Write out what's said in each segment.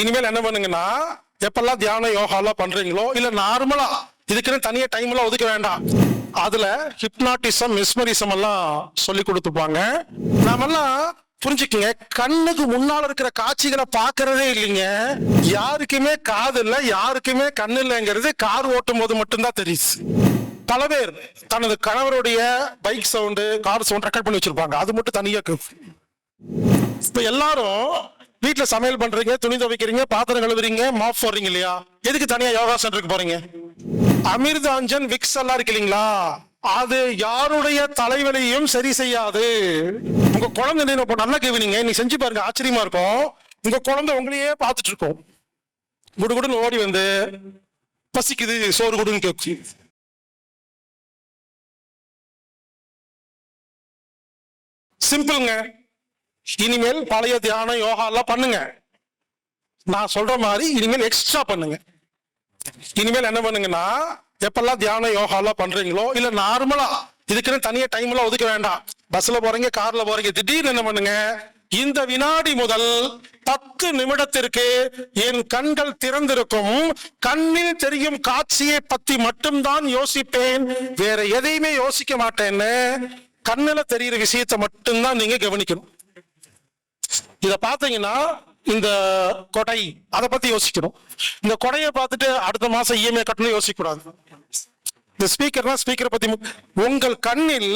இனிமேல் என்ன பண்ணுங்கன்னா, எப்பெல்லாம் தியான யோகாலாம் பண்றீங்களோ இல்ல நார்மலா இதுக்குன்னு தனியா டைம் எல்லாம் ஒதுக்க வேண்டாம். அதுல ஹிப்னாட்டிசம், மெஸ்மரிசம் எல்லாம் சொல்லி கொடுத்துப்பாங்க. நாமெல்லாம் புரிஞ்சுக்கங்க, கண்ணுக்கு முன்னால இருக்கிற காட்சிகளை பாக்குறதே இல்லைங்க. யாருக்குமே காது இல்ல, யாருக்குமே கண்ணு இல்லைங்கிறது கார் ஓட்டும் போது மட்டும்தான் தெரியுது. பல பேர் தனது கணவருடைய bike sound, car sound record பண்ணி வச்சிருப்பாங்க. அது மட்டும் தனியா கேட்கும். இப்ப எல்லாரும் வீட்டுல சமையல் பண்றீங்க, துணி துவைக்கிறீங்க, பாத்திரம் கழுவுறீங்க, மாப் போடுறீங்க இல்லையா? எதுக்கு தனியா யோகா சென்டருக்கு போறீங்க? அமிர்தாஞ்சன், விக்ஸ் எல்லாம் இருக்கு இல்லைங்களா? அது யாருடைய தலைவலியும் சரி செய்யாது. உங்க குழந்தை நல்லா கேவீங்க, நீ செஞ்சு பாருங்க, ஆச்சரியமா இருக்கும். உங்க குழந்தை உங்களையே பார்த்துட்டு இருக்கும். குடுகுடுன்னு ஓடி வந்து பசிக்குது சோறு குடுன்னு கேட்கு. சிம்பிள்ங்க. இனிமேல் பழைய தியானம் யோகா எல்லாம் பண்ணுங்க. நான் சொல்ற மாதிரி இனிமேல் எக்ஸ்ட்ரா பண்ணுங்க. இனிமேல் என்ன பண்ணுங்கன்னா, எப்பெல்லாம் தியான யோகா எல்லாம் பண்றீங்களோ இல்ல நார்மலா இதுக்குன்னு தனியா டைம் எல்லாம் ஒதுக்க வேண்டாம். பஸ்ல போறீங்க, கார்ல போறீங்க, திடீர்னு என்ன பண்ணுங்க, இந்த வினாடி முதல் 10 நிமிடத்திற்கு என் கண்கள் திறந்திருக்கும், கண்ணில் தெரியும் காட்சியை பத்தி மட்டும்தான் யோசிப்பேன், வேற எதையுமே யோசிக்க மாட்டேன்னு கண்ணுல தெரிகிற விஷயத்தை மட்டும்தான் நீங்க கவனிக்கணும். இத பாத்தீங்கன்னா, இந்த கொடை அதை பத்தி யோசிக்கணும். இந்த கொடையை பார்த்துட்டு அடுத்த மாசம் இஎம்ஐ கட்டணும் யோசிக்க கூடாது. இந்த ஸ்பீக்கர்னா ஸ்பீக்கரை பத்தி, உங்கள் கண்ணில்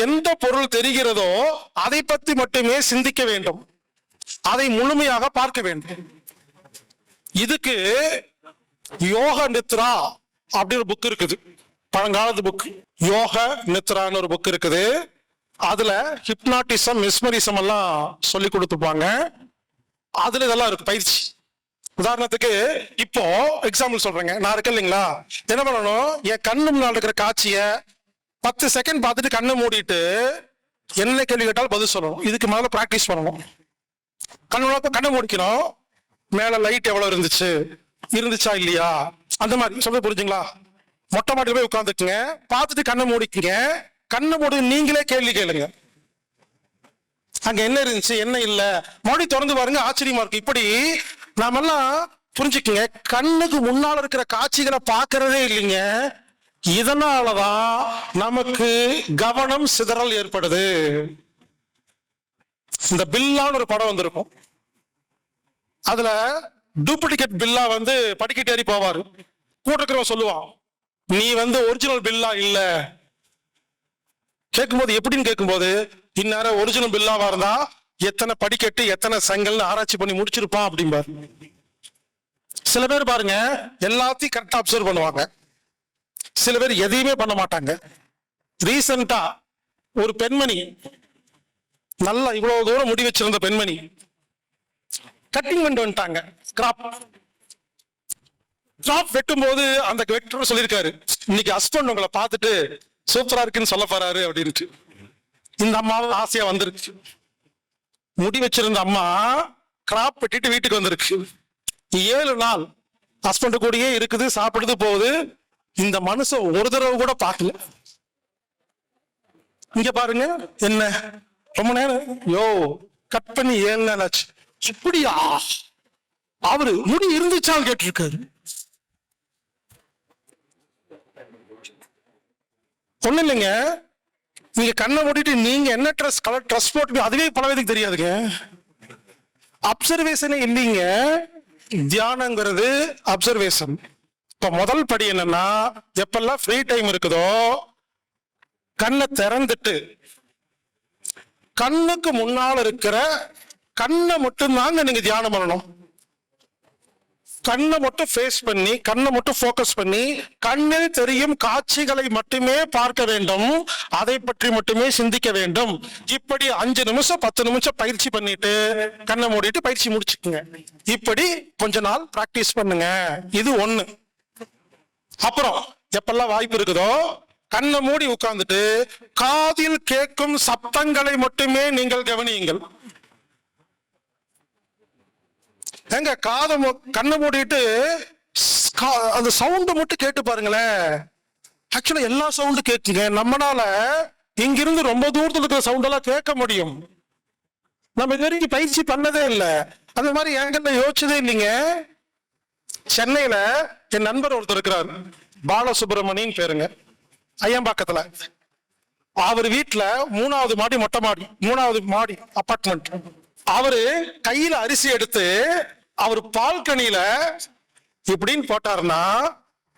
எந்த பொருள் தெரிகிறதோ அதை பத்தி மட்டுமே சிந்திக்க வேண்டும், அதை முழுமையாக பார்க்க வேண்டும். இதுக்கு யோக நித்ரா அப்படி ஒரு புக் இருக்குது, பழங்காலத்து புக். யோக நித்ரான்னு ஒரு புக் இருக்குது. அதுல ஹிப்னாட்டிசம், மெஸ்மரிசம் எல்லாம் சொல்லி கொடுத்துப்பாங்க. அதுல இதெல்லாம் இருக்கு பயிற்சி. உதாரணத்துக்கு இப்போ எக்ஸாம்பிள் சொல்றேங்க. நான் இருக்கேன் இல்லைங்களா, என்ன பண்ணணும், என் கண்ணு முன்னாடி இருக்கிற காட்சிய 10 செகண்ட் பார்த்துட்டு கண்ணை மூடிட்டு என்ன கேள்வி கேட்டாலும் பதில் சொல்லணும். இதுக்கு மேல பிராக்டிஸ் பண்ணணும். கண்ணை மூடிக்கணும். மேல லைட் எவ்வளவு இருந்துச்சா இல்லையா, அந்த மாதிரி சொல்ல புரிஞ்சுங்களா? மொட்டை மாடியில் போய் உட்காந்துக்குங்க, பார்த்துட்டு கண்ணை மூடிக்குங்க. கண்ணை மூடி நீங்களே கேள்வி கேளுங்க, அங்க என்ன இருந்துச்சு என்ன இல்ல, மறுபடி திறந்து பாருங்க, ஆச்சரியமா இருக்கு. இப்படி நாமெல்லாம் புரிஞ்சுக்கங்க, கண்ணுக்கு முன்னால இருக்கிற காட்சிகளை பார்க்கறதே இல்லைங்க. இதனாலதான் நமக்கு கவனம் சிதறல் ஏற்படுது. இந்த பில்லான்னு ஒரு படம் வந்திருக்கும். அதுல டூப்ளிகேட் பில்லா வந்து படிக்கட்டு ஏறி போவாரு. கூட இருக்கிறவன் சொல்லுவான், நீ ஒரிஜினல் பில்லா இல்ல. கேட்கும்போது எப்படின்னு கேட்கும்போது, இந்நேரம் ஒரிஜினல் பில்லாவா இருந்தா எத்தனை படிக்கட்டு எத்தனை செங்கல்னு ஆராய்ச்சி பண்ணி முடிச்சிருப்பான் அப்படிம்பாரு. சில பேர் பாருங்க, எல்லாத்தையும் கரெக்டா அப்சர்வ் பண்ணுவாங்க, சில பேர் எதையுமே பண்ண மாட்டாங்க. ரீசெண்டா ஒரு பெண்மணி, நல்லா இவ்வளவு தூரம் முடி வச்சிருந்த பெண்மணி கட்டிங் பண்ணிட்டு வந்துட்டாங்க. கிராப் வெட்டும் போது அந்த வெட்டர் சொல்லியிருக்காரு, இன்னைக்கு ஹஸ்பண்ட் உங்களை பார்த்துட்டு சூப்பரா இருக்குன்னு சொல்ல போறாரு அப்படின்ட்டு. இந்த அம்மாவும் ஆசையா வந்துருச்சு. முடி வச்சிருந்த அம்மா கிராப் வெட்டிட்டு வீட்டுக்கு வந்துருக்கு. 7 நாள் ஹஸ்பண்ட் கூடயே இருக்குது, சாப்பிடுது போகுது. இந்த மனுஷன் ஒரு தடவை கூட பார்க்கல. இங்க பாருங்க, என்ன ரொம்ப நேரம் கட் பண்ணி 7 நாள் ஆச்சு. இப்படியா? அவரு முடி இருந்துச்சான்னு கேட்டிருக்காரு. ஒண்ணு இல்லைங்க, நீங்க கண்ணை மூடிட்டு நீங்க என்ன கலர் ட்ரெஸ் போட்டு அதுவே பல பேருக்கு தெரியாதுங்க. அப்சர்வேஷனே இல்லைங்க. தியானங்கிறது அப்சர்வேஷன். இப்ப முதல் படி என்னன்னா, எப்பெல்லாம் ஃப்ரீ டைம் இருக்குதோ கண்ணை திறந்துட்டு கண்ணுக்கு முன்னால் இருக்கிற கண்ணை மட்டும் தாங்க நீங்க தியானம் பண்ணணும். கண்ணை மட்டும் ஃபேஸ் பண்ணி, கண்ணை மட்டும் ஃபோக்கஸ் பண்ணி, கண்ணில் தெரியும் காட்சிகளை மட்டுமே பார்க்க வேண்டும், அதை பற்றி மட்டுமே சிந்திக்க வேண்டும். இப்படி 5 நிமிஷம் 10 நிமிஷம் பயிற்சி பண்ணிட்டு கண்ணை மூடிட்டு பயிற்சி முடிச்சுக்குங்க. இப்படி கொஞ்ச நாள் பிராக்டிஸ் பண்ணுங்க. இது ஒண்ணு. அப்புறம் எப்பெல்லாம் வாய்ப்பு இருக்குதோ கண்ணை மூடி உட்கார்ந்துட்டு காதில் கேட்கும் சப்தங்களை மட்டுமே நீங்கள் கவனியுங்கள். எங்க கண்ணை மூடிட்டு அந்த சவுண்ட் மட்டும் கேட்டு பாருங்களேன். ஆக்சுவலா எல்லா சவுண்டு கேட்குங்க. நம்மளால இங்கிருந்து ரொம்ப தூரத்துல இருக்கிற சவுண்ட் எல்லாம் கேட்க முடியும். நம்ம இது வரைக்கும் பயிற்சி பண்ணதே இல்லை. அந்த மாதிரி என்கிட்ட யோசிச்சதே இல்லைங்க. சென்னையில என் நண்பர் ஒருத்தர் இருக்கிறார், பாலசுப்ரமணியன் பேருங்க, ஐயம்பாக்கத்துல. அவர் வீட்டுல 3வது மாடி, மொட்டை மாடி, 3வது மாடி அபார்ட்மெண்ட். அவரு கையில அரிசி எடுத்து அவர் பால்கனியில இப்படின்னு போட்டாருன்னா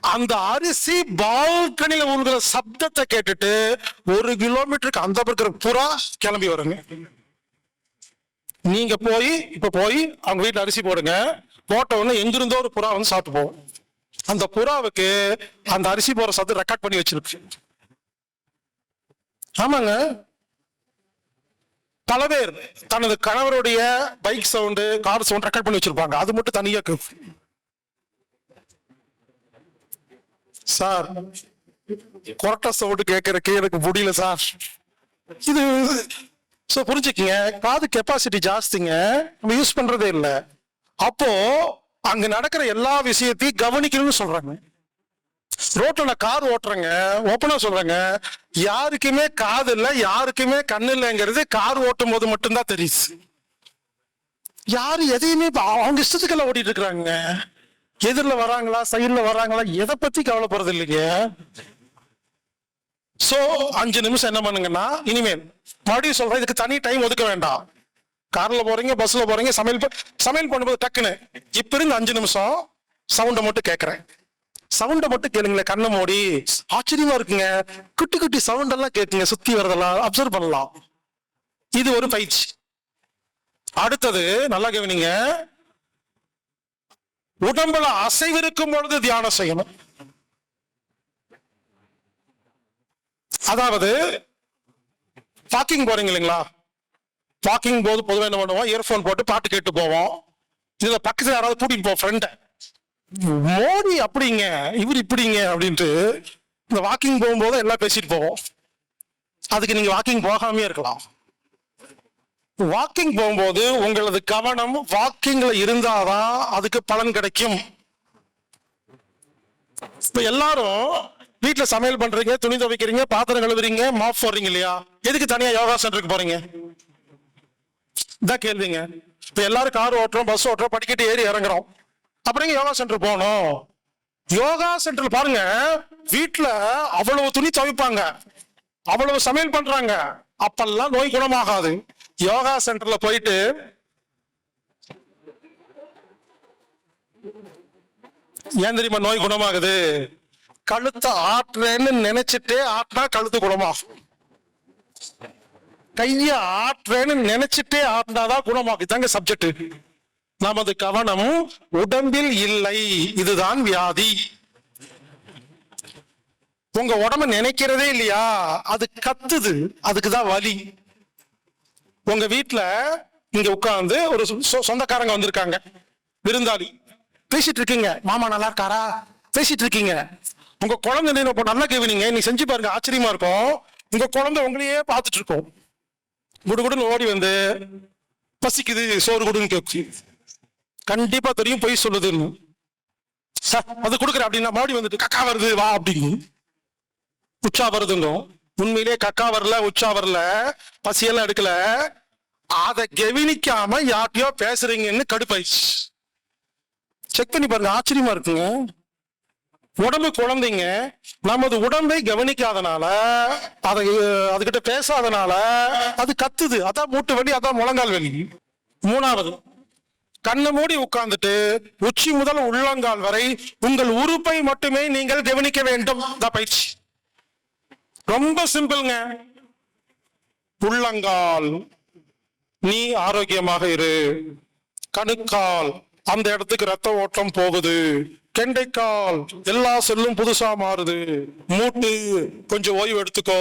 அந்த அரிசி பால்கனியில உள்ள சப்தத்தை கேட்டுட்டு 1 கிலோமீட்டருக்கு அந்த பக்கம் புறா கிளம்பி வருங்க. நீங்க இப்ப போய் அவங்க வீட்டுல அரிசி போடுங்க, போட்ட உடனே எங்கிருந்தோ ஒரு புறா வந்து சாப்பிட்டு போகும். அந்த புறாவுக்கு அந்த அரிசி போற சத்தம் ரெக்கார்ட் பண்ணி வச்சிருக்கு. ஆமாங்க, பல பேர் தனது கணவருடைய bike sound, car sound record பண்ணி வச்சிருப்பாங்க. அது மட்டும் தனியா சார் கொரட்டா சவுண்டு கேட்கறக்கு எனக்கு முடியல சார். இது புரிஞ்சுக்கங்க, காது கெப்பாசிட்டி ஜாஸ்திங்க, நம்ம யூஸ் பண்றதே இல்லை. அப்போ அங்க நடக்கிற எல்லா விஷயத்தையும் கவனிக்கணும்னு சொல்றாங்க. ரோட்ல நான் கார் ஓட்டுறேங்க, ஓப்பனா சொல்றேங்க, யாருக்குமே காது இல்லை, யாருக்குமே கண்ணு இல்லைங்கிறது கார் ஓட்டும் போது மட்டும்தான் தெரியுது. யாரு எதையுமே அவங்க இஷ்டத்துக்கெல்லாம் ஓட்டிட்டு இருக்கிறாங்க. எதிரில் வராங்களா, சைட்ல வராங்களா, எதை பத்தி கவலைப்படுறது இல்லைங்க. சோ 5 நிமிஷம் என்ன பண்ணுங்கன்னா, இனிமேல் மறுபடியும் சொல்றேன், இதுக்கு தனி டைம் ஒதுக்க வேண்டாம். கார்ல போறீங்க, பஸ்ல போறீங்க, சமையல் பண்ணும்போது டக்குன்னு இப்ப இருந்து 5 நிமிஷம் சவுண்டை மட்டும் கேட்கறேன். சவுண்டை மட்டும் கேளுங்களேன், கண்ணை மூடி. ஆச்சரியமா இருக்குங்க, குட்டி குட்டி சவுண்ட் எல்லாம் கேட்குங்க, சுத்தி வரதெல்லாம் அப்சர்வ் பண்ணலாம். இது ஒரு பயிற்சி. அடுத்தது நல்லா கவனிங்க, உடம்புல அசைவு இருக்கும் பொழுது தியானம் செய்யணும். அதாவது வாக்கிங் போறீங்க இல்லைங்களா, வாக்கிங் போது பொதுவாக என்ன பண்ணுவோம், இயர்போன் போட்டு பாட்டு கேட்டு போவோம். இதுல பக்கத்துல யாராவது கூட்டிட்டு போவோம் ஃப்ரெண்ட, மோடி அப்படிங்க, இவர் இப்படிங்க அப்படின்ட்டு இந்த வாக்கிங் போகும்போது எல்லாம் பேசிட்டு போவோம். அதுக்கு நீங்க வாக்கிங் போகாமே இருக்கலாம். வாக்கிங் போகும்போது உங்களது கவனம் வாக்கிங்ல இருந்தாதான் அதுக்கு பலன் கிடைக்கும். இப்ப எல்லாரும் வீட்டுல சமையல் பண்றீங்க, துணி துவைக்கிறீங்க, பாத்திரம் கழுவுறீங்க, மாப் போடுறீங்க இல்லையா, எதுக்கு தனியா யோகா சென்டருக்கு போறீங்க? இதான் கேள்விங்க. இப்ப எல்லாரும் கார் ஓட்டுறோம், பஸ் ஓட்டுறோம், படிக்கட்டு ஏறி இறங்குறோம், அப்புறம் யோகா சென்டர் போகணும். யோகா சென்டர் பாருங்க, வீட்டுல அவ்வளவு துணி துவைப்பாங்க, அவ்வளவு சமையல் பண்றாங்க, அப்பெல்லாம் நோய் குணமாகாது. யோகா சென்டர்ல போயிட்டு ஏன் தெரியுமா நோய் குணமாகுது? கழுத்தை ஆட்டுறேன்னு நினைச்சிட்டே ஆட்டினா கழுத்து குணமாகும். கைய ஆட்டுறேன்னு நினைச்சிட்டே ஆட்டினாதான் குணமாகும். இதாங்க சப்ஜெக்ட். நமது கவனம் உடம்பில் இல்லை, இதுதான் வியாதி. உங்க உடம்ப நினைக்கிறதே இல்லையா, அது கத்துது, அதுக்குதான் வலி. உங்க வீட்டுல இங்க உட்கார்ந்து ஒரு சொந்தக்காரங்க வந்திருக்காங்க, விருந்தாளி, பேசிட்டு இருக்கீங்க, மாமா நல்லா இருக்காரா, பேசிட்டு இருக்கீங்க. உங்க குழந்தை நல்லா கேவீங்க, நீ செஞ்சு பாருங்க, ஆச்சரியமா இருக்கும். உங்க குழந்தை உங்களையே பார்த்துட்டு இருக்கோம், குடுகுடுன்னு ஓடி வந்து பசிக்குது சோறு குடுன்னு கேட்கு. கண்டிப்பா தெரியும் பொய் சொல்லுதுன்னு. அது கொடுக்குற அப்படின்னா மறுபடியும் வந்துட்டு கக்கா வருது வா அப்படின்னு உச்சா வருதுங்க. உண்மையிலே கக்கா வரல, உச்சா வரல, பசியெல்லாம் எடுக்கல, அதை கவனிக்காம யார்ட்டையோ பேசுறீங்கன்னு கடுப்பாயிடுச்சு. செக் பண்ணி பாருங்க, ஆச்சரியமா இருக்குங்க. உடம்பு குழந்தைங்க, நமது உடம்பை கவனிக்காதனால, அதை அதுகிட்ட பேசாதனால அது கத்துது. அதான் மூட்டு வலி, அதான் முழங்கால் வலி. 3வது, கண்ணை மூடி உட்கார்ந்துட்டு உச்சி முதல் உள்ளங்கால் வரை உங்கள் உறுப்பை மட்டுமே நீங்கள் கவனிக்க வேண்டும். பயிற்சி ரொம்ப சிம்பிள்ங்க. உள்ளங்கால், நீ ஆரோக்கியமாக இரு. கணுக்கால், அந்த இடத்துக்கு ரத்த ஓட்டம் போகுது. கெண்டைக்கால், எல்லா செல்லும் புதுசா மாறுது. மூட்டு, கொஞ்சம் ஓய்வு எடுத்துக்கோ.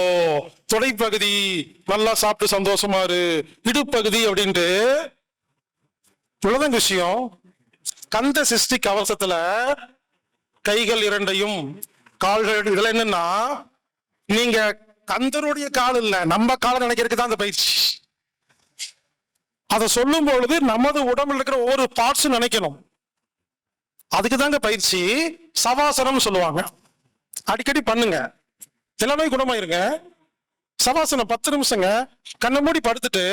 தொடைப்பகுதி, நல்லா சாப்பிட்டு சந்தோஷமா இரு. இடுப்பகுதி அப்படின்ட்டு இவ்வளவுதான் விஷயம். கந்த சிருஷ்டி கவசத்துல கைகள் 2ஐயும் கால்கள், இதுல என்னன்னா நீங்க கந்தருடைய கால் இல்ல, நம்ம காலை நினைக்கிறதுக்கு தான் அந்த பயிற்சி. அதை சொல்லும் பொழுது நமது உடம்புல இருக்கிற ஒவ்வொரு பார்ட்ஸ் நினைக்கணும். அதுக்கு தாங்க பயிற்சி. சவாசனம் சொல்லுவாங்க, அடிக்கடி பண்ணுங்க, எல்லாமே குணமாயிருங்க. சவாசனம் 10 நிமிஷங்க. கண்ணை மூடி படுத்துட்டு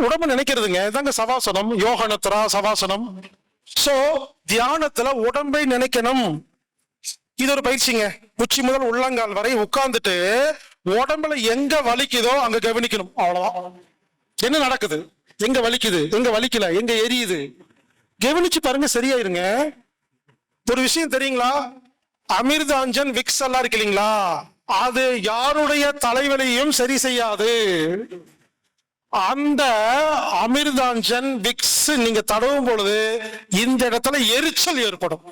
உடம்பு நினைக்கிறதுங்க, இதாங்க சவாசனம், யோகனத்ரா சவாசனம். சோ தியானத்துல உடம்பை நினைக்கணும். இது ஒரு பயிற்சிங்க. உச்சி முதல் உள்ளங்கால் வரை உட்கார்ந்துட்டு உடம்புல எங்க வலிக்குதோ அங்க கவனிக்கணும். அவ்வளவுதான். என்ன நடக்குது, எங்க வலிக்குது, எங்க வலிக்கல, எங்க எரியுது, கவனிச்சு பாருங்க, சரியாயிருங்க. ஒரு விஷயம் தெரியுங்களா, அமிர்தாஞ்சன் விக்ஸ் எல்லாம் இருக்கு இல்லைங்களா, அது யாருடைய தலைவலியையும் சரி செய்யாது. அந்த அமிர்தாஞ்சன் விக்ஸ் நீங்க தடவும் பொழுது இந்த இடத்துல எரிச்சல் ஏற்படும்.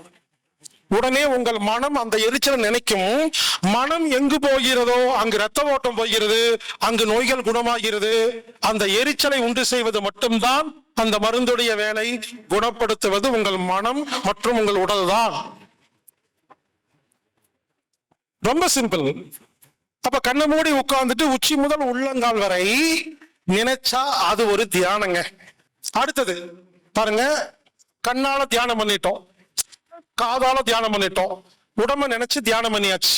உடனே உங்கள் மனம் அந்த எரிச்சலை நினைக்கும். மனம் எங்கு போகிறதோ அங்கு ரத்த ஓட்டம் போகிறது, அங்கு நோய்கள் குணமாகிறது. அந்த எரிச்சலை உண்டு செய்வது மட்டும்தான் அந்த மருந்துடைய வேலை. குணப்படுத்துவது உங்கள் மனம் மற்றும் உங்கள் உடல் தான். ரொம்ப சிம்பிள். அப்ப கண்ணை மூடி உட்கார்ந்துட்டு உச்சி முதல் உள்ளங்கால் வரை நினைச்சா அது ஒரு தியானங்க. அடுத்தது பாருங்க, கண்ணால தியானம் பண்ணிட்டோம், காதால தியானம் பண்ணிட்டோம், உடம்ப நினைச்சு தியானம் பண்ணியாச்சு.